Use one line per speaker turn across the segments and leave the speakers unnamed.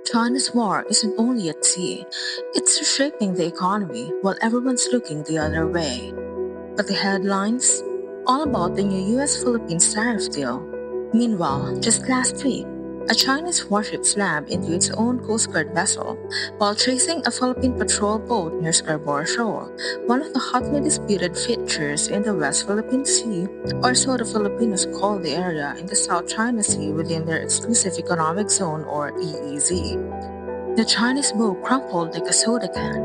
China's war isn't only at sea, it's reshaping the economy while everyone's looking the other way. But the headlines? All about the new US Philippines tariff deal. Meanwhile, just last week, a Chinese warship slammed into its own Coast Guard vessel while chasing a Philippine patrol boat near Scarborough Shoal, one of the hotly disputed features in the West Philippine Sea, or so the Filipinos call the area in the South China Sea within their exclusive economic zone or EEZ. The Chinese boat crumpled like a soda can.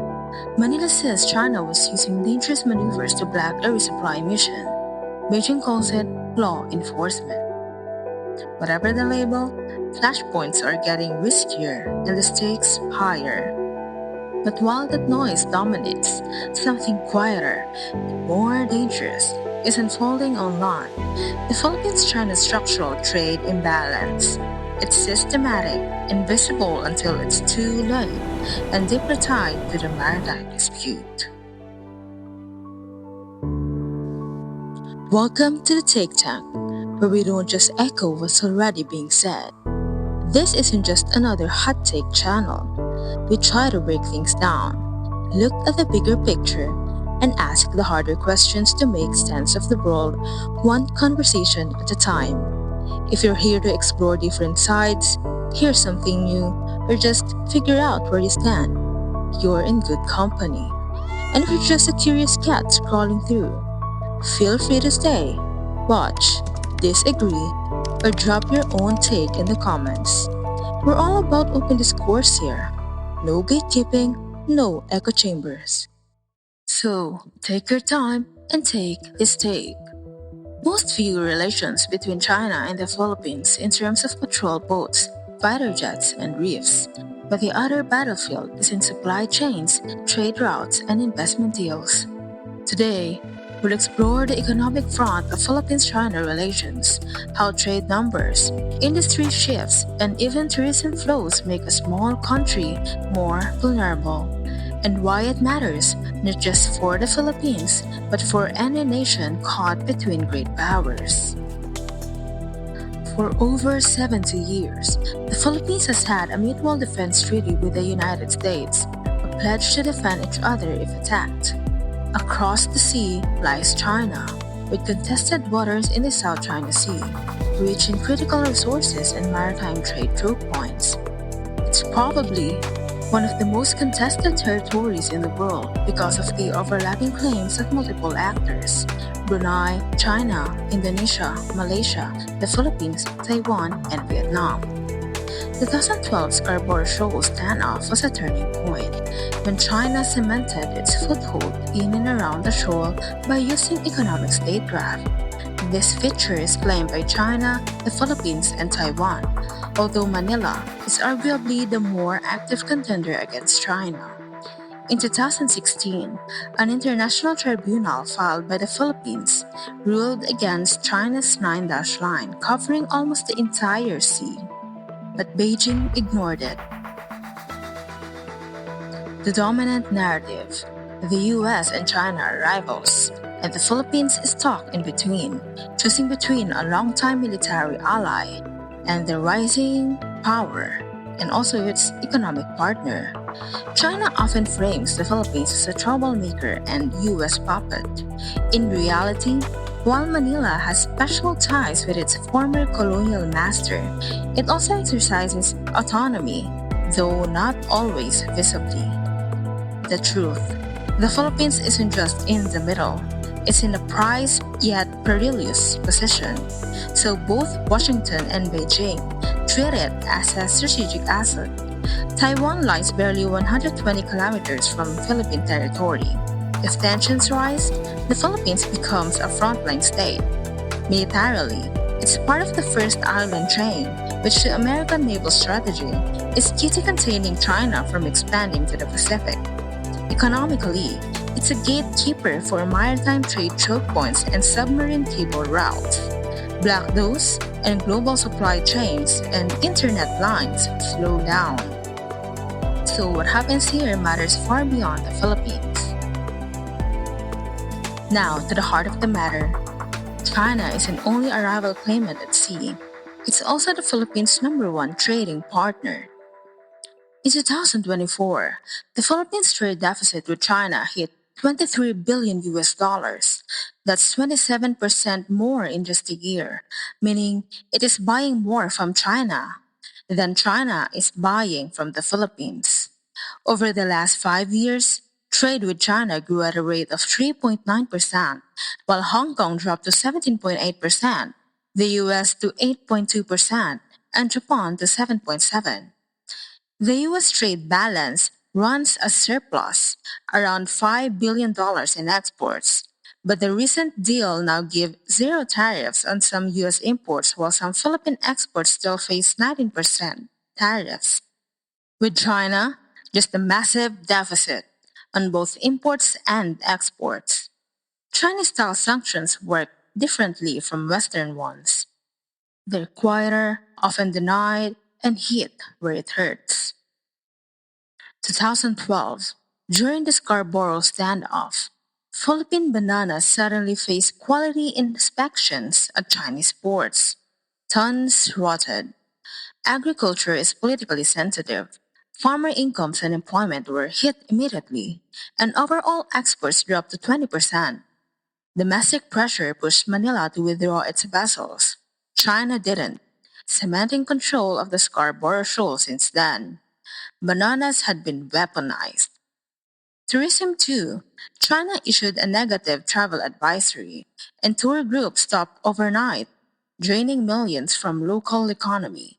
Manila says China was using dangerous maneuvers to block a resupply mission. Beijing calls it law enforcement. Whatever the label, flashpoints are getting riskier and the stakes higher. But while that noise dominates, something quieter and more dangerous is unfolding online. The Philippines-China structural trade imbalance. It's systematic, invisible until it's too late, and deeply tied to the maritime dispute. Welcome to the Take Tank, where we don't just echo what's already being said. This isn't just another hot take channel. We try to break things down, look at the bigger picture, and ask the harder questions to make sense of the world one conversation at a time. If you're here to explore different sides, hear something new, or just figure out where you stand, you're in good company. And if you're just a curious cat scrolling through, feel free to stay, watch, disagree, or drop your own take in the comments. We're all about open discourse here. No gatekeeping, no echo chambers. So, take your time and take this take. Most view relations between China and the Philippines in terms of patrol boats, fighter jets, and reefs. But the other battlefield is in supply chains, trade routes, and investment deals. Today, we'll explore the economic front of Philippines-China relations, how trade numbers, industry shifts, and even tourism flows make a small country more vulnerable, and why it matters not just for the Philippines, but for any nation caught between great powers. For over 70 years, the Philippines has had a mutual defense treaty with the United States, a pledge to defend each other if attacked. Across the sea lies China, with contested waters in the South China Sea, reaching critical resources and maritime trade choke points. It's probably one of the most contested territories in the world because of the overlapping claims of multiple actors: Brunei, China, Indonesia, Malaysia, the Philippines, Taiwan, and Vietnam. The 2012 Scarborough Shoal standoff was a turning point when China cemented its foothold in and around the shoal by using economic statecraft. This feature is claimed by China, the Philippines, and Taiwan, although Manila is arguably the more active contender against China. In 2016, an international tribunal filed by the Philippines ruled against China's 9-dash line covering almost the entire sea, but Beijing ignored it. The dominant narrative: the US and China are rivals, and the Philippines is stuck in between, choosing between a longtime military ally and the rising power, and also its economic partner. China often frames the Philippines as a troublemaker and US puppet. In reality, while Manila has special ties with its former colonial master, it also exercises autonomy, though not always visibly. The truth: the Philippines isn't just in the middle, it's in a prized yet perilous position. So both Washington and Beijing treat it as a strategic asset. Taiwan lies barely 120 kilometers from Philippine territory. If tensions rise, the Philippines becomes a frontline state. Militarily, it's part of the first island chain, which the American naval strategy is key to containing China from expanding to the Pacific. Economically, it's a gatekeeper for maritime trade choke points and submarine cable routes. Block those, and global supply chains and internet lines slow down. So what happens here matters far beyond the Philippines. Now to the heart of the matter. China isn't only a rival claimant at sea, it's also the Philippines' number one trading partner. In 2024, the Philippines trade deficit with China hit 23 billion US dollars. That's 27% more in just a year, meaning it is buying more from China than China is buying from the Philippines. Over the last 5 years, trade with China grew at a rate of 3.9%, while Hong Kong dropped to 17.8%, the US to 8.2%, and Japan to 7.7%. The US trade balance runs a surplus, around $5 billion in exports. But the recent deal now gives zero tariffs on some US imports while some Philippine exports still face 19% tariffs. With China, just a massive deficit on both imports and exports. Chinese style sanctions work differently from Western ones. They're quieter, often denied, and hit where it hurts. 2012, during the Scarborough standoff, Philippine bananas suddenly faced quality inspections at Chinese ports. Tons rotted. Agriculture is politically sensitive. Farmer incomes and employment were hit immediately, and overall exports dropped to 20%. Domestic pressure pushed Manila to withdraw its vessels. China didn't, cementing control of the Scarborough Shoal since then. Bananas had been weaponized. Tourism too. China issued a negative travel advisory, and tour groups stopped overnight, draining millions from local economy.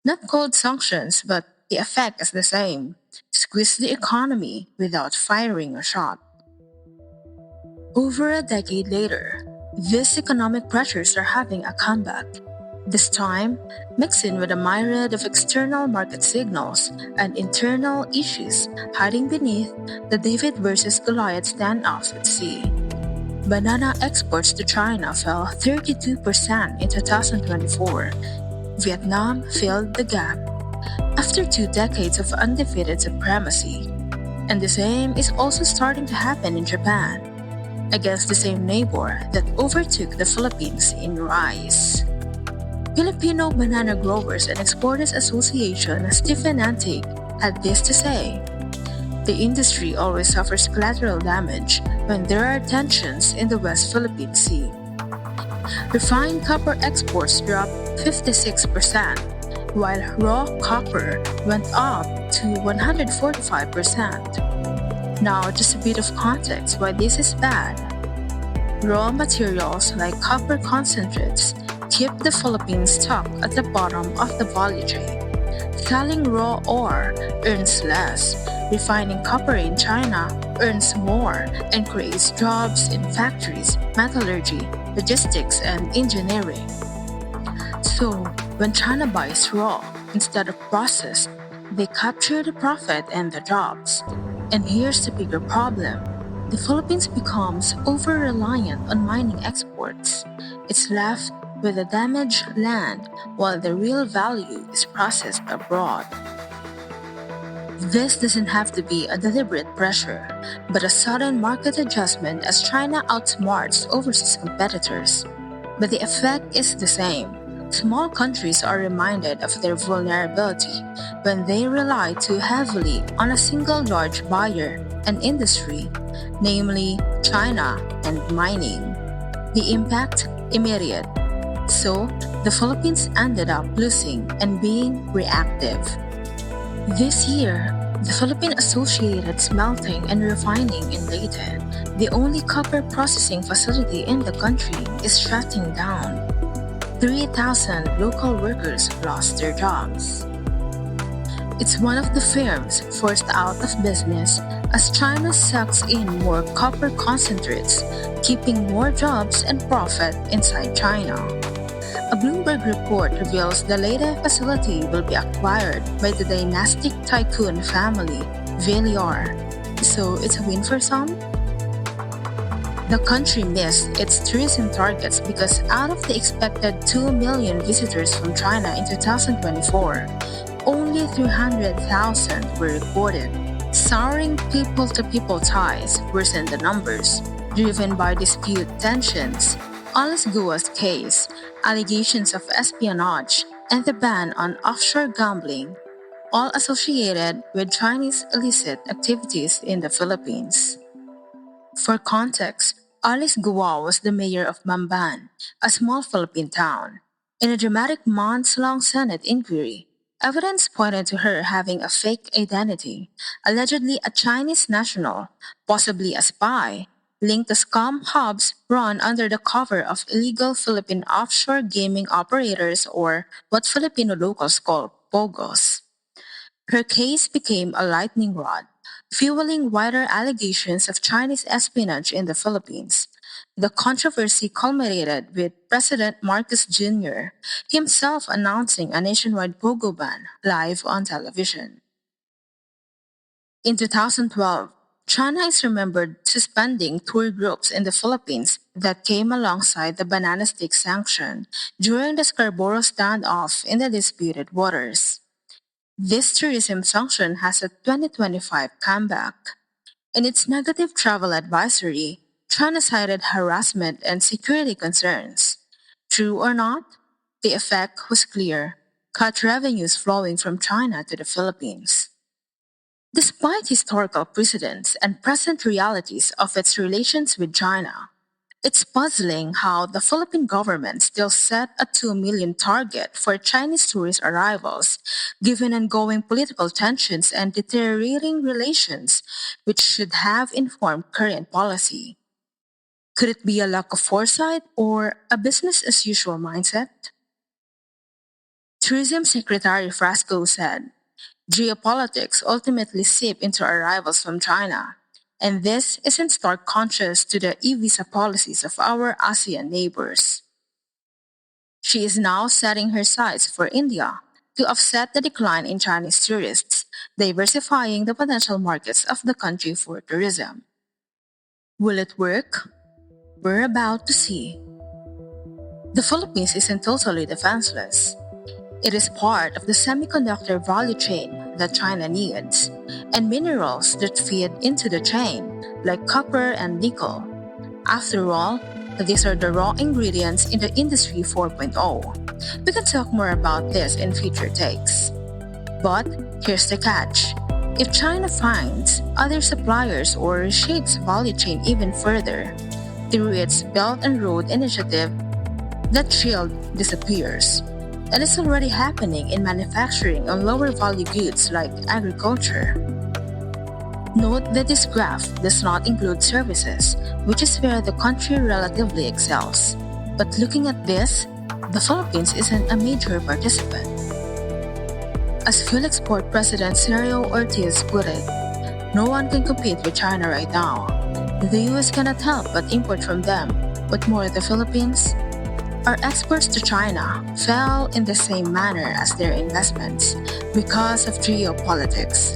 Not cold sanctions, but the effect is the same. Squeeze the economy without firing a shot. Over a decade later, these economic pressures are having a comeback. This time, mixed in with a myriad of external market signals and internal issues hiding beneath the David versus Goliath standoff at sea. Banana exports to China fell 32% in 2024. Vietnam filled the gap after 2 decades of undefeated supremacy. And the same is also starting to happen in Japan, against the same neighbor that overtook the Philippines in rice. Filipino Banana Growers and Exporters Association, Stephen Antic, had this to say. The industry always suffers collateral damage when there are tensions in the West Philippine Sea. Refined copper exports dropped 56%, while raw copper went up to 145%. Now, just a bit of context why this is bad. Raw materials like copper concentrates keep the Philippines stuck at the bottom of the value chain. Selling raw ore earns less. Refining copper in China earns more and creates jobs in factories, metallurgy, logistics, and engineering. So, when China buys raw instead of processed, they capture the profit and the jobs. And here's the bigger problem. The Philippines becomes over-reliant on mining exports. It's left with the damaged land while the real value is processed abroad. This doesn't have to be a deliberate pressure, but a sudden market adjustment as China outsmarts overseas competitors. But the effect is the same. Small countries are reminded of their vulnerability when they rely too heavily on a single large buyer and industry, namely China and mining. The impact? Immediate. So, the Philippines ended up losing and being reactive. This year, the Philippine Associated Smelting and Refining in Leyte, the only copper processing facility in the country, is shutting down. 3,000 local workers lost their jobs. It's one of the firms forced out of business as China sucks in more copper concentrates, keeping more jobs and profit inside China. A Bloomberg report reveals the Leyte facility will be acquired by the dynastic tycoon family, Villar. So it's a win for some? The country missed its tourism targets because out of the expected 2 million visitors from China in 2024, only 300,000 were reported. Souring people-to-people ties worsened the numbers, driven by dispute tensions, Alice Gua's case, allegations of espionage, and the ban on offshore gambling. all associated with Chinese illicit activities in the Philippines. For context, Alice Guo was the mayor of Bamban, a small Philippine town. In a dramatic months-long Senate inquiry, evidence pointed to her having a fake identity, allegedly a Chinese national, possibly a spy, linked to scam hubs run under the cover of illegal Philippine offshore gaming operators or what Filipino locals call POGOs. Her case became a lightning rod, fueling wider allegations of Chinese espionage in the Philippines. The controversy culminated with President Marcos Jr. himself announcing a nationwide pogo ban live on television. In 2012, China is remembered suspending tour groups in the Philippines that came alongside the banana stick sanction during the Scarborough standoff in the disputed waters. This tourism sanction has a 2025 comeback. In its negative travel advisory, China cited harassment and security concerns. True or not, the effect was clear: cut revenues flowing from China to the Philippines. Despite historical precedents and present realities of its relations with China, it's puzzling how the Philippine government still set a 2 million target for Chinese tourist arrivals, given ongoing political tensions and deteriorating relations, which should have informed current policy. Could it be a lack of foresight or a business as usual mindset? Tourism Secretary Frasco said, Geopolitics ultimately seep into arrivals from China, and this is in stark contrast to the e-visa policies of our ASEAN neighbors. She is now setting her sights for India to offset the decline in Chinese tourists, diversifying the potential markets of the country for tourism. Will it work? We're about to see. The Philippines isn't totally defenseless. It is part of the semiconductor value chain that China needs, and minerals that feed into the chain, like copper and nickel. After all, these are the raw ingredients in the Industry 4.0. We can talk more about this in future takes. But here's the catch. If China finds other suppliers or reshapes value chain even further through its Belt and Road Initiative, that shield disappears. And it's already happening in manufacturing on lower value goods like agriculture. Note that this graph does not include services, which is where the country relatively excels. But looking at this, the Philippines isn't a major participant. As fuel export President Sergio Ortiz put it, no one can compete with China right now. The US cannot help but import from them, but more the Philippines. Our exports to China fell in the same manner as their investments because of geopolitics.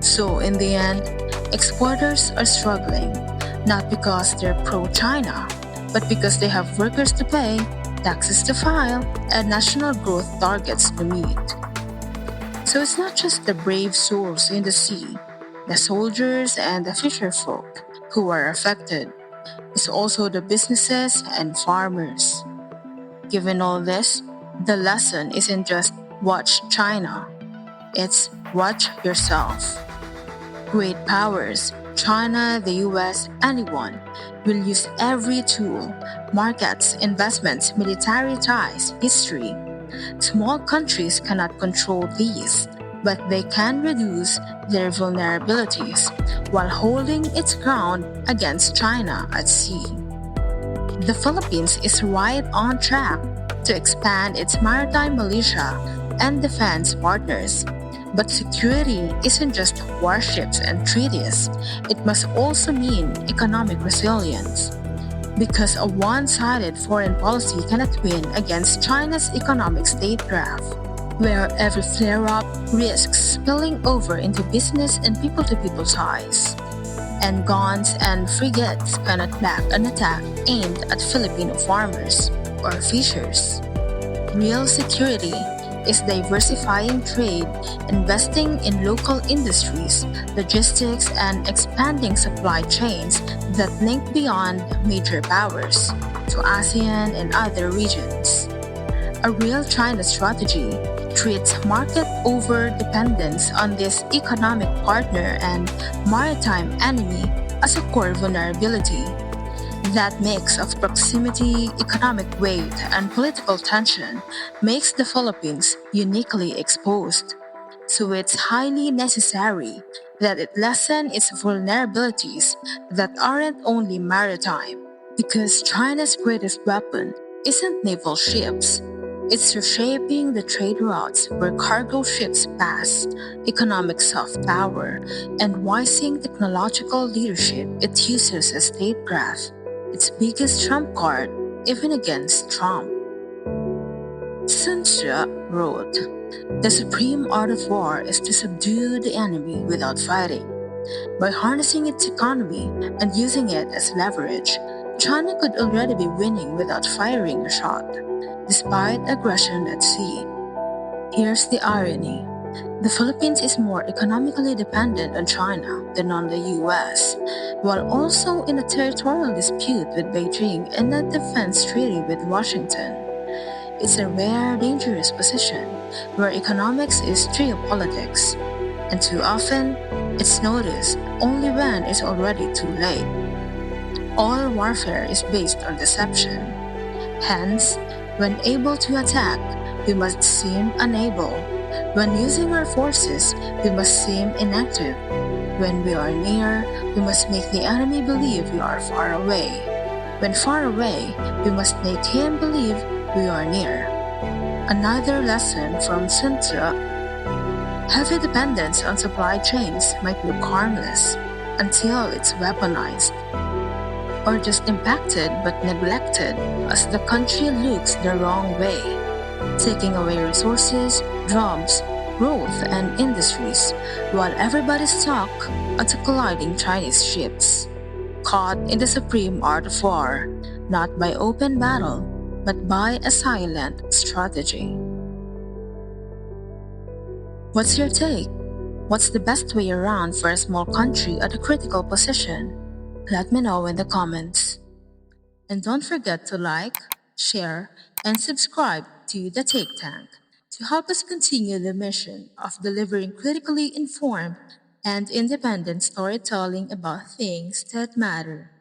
So, in the end, exporters are struggling, not because they're pro-China, but because they have workers to pay, taxes to file, and national growth targets to meet. So it's not just the brave souls in the sea, the soldiers and the fisherfolk who are affected. It's also the businesses and farmers. Given all this, the lesson isn't just watch China, it's watch yourself. Great powers, China, the US, anyone, will use every tool: markets, investments, military ties, history. Small countries cannot control these, but they can reduce their vulnerabilities while holding its ground against China at sea. The Philippines is right on track to expand its maritime militia and defense partners. But security isn't just warships and treaties, it must also mean economic resilience. Because a one-sided foreign policy cannot win against China's economic statecraft, where every flare-up risks spilling over into business and people-to-people ties. And guns and frigates cannot back an attack aimed at Filipino farmers or fishers. Real security is diversifying trade, investing in local industries, logistics, and expanding supply chains that link beyond major powers to ASEAN and other regions. A real China strategy treats market over dependence on this economic partner and maritime enemy as a core vulnerability. That mix of proximity, economic weight, and political tension makes the Philippines uniquely exposed. So it's highly necessary that it lessen its vulnerabilities that aren't only maritime. Because China's greatest weapon isn't naval ships. It's reshaping the trade routes where cargo ships pass, economic soft power, and wising technological leadership it uses as statecraft, its biggest trump card, even against Trump. Sun Tzu wrote, "The supreme art of war is to subdue the enemy without fighting." By harnessing its economy and using it as leverage, China could already be winning without firing a shot, despite aggression at sea. Here's the irony. The Philippines is more economically dependent on China than on the US, while also in a territorial dispute with Beijing and a defense treaty with Washington. It's a rare, dangerous position where economics is geopolitics, and too often, it's noticed only when it's already too late. All warfare is based on deception. Hence, when able to attack, we must seem unable. When using our forces, we must seem inactive. When we are near, we must make the enemy believe we are far away. When far away, we must make him believe we are near. Another lesson from Sun Tzu: heavy dependence on supply chains might look harmless until it's weaponized, or just impacted but neglected as the country looks the wrong way, taking away resources, jobs, growth, and industries, while everybody's stuck onto colliding Chinese ships, caught in the supreme art of war, not by open battle, but by a silent strategy. What's your take? What's the best way around for a small country at a critical position? Let me know in the comments. And don't forget to like, share, and subscribe to the Take Tank to help us continue the mission of delivering critically informed and independent storytelling about things that matter.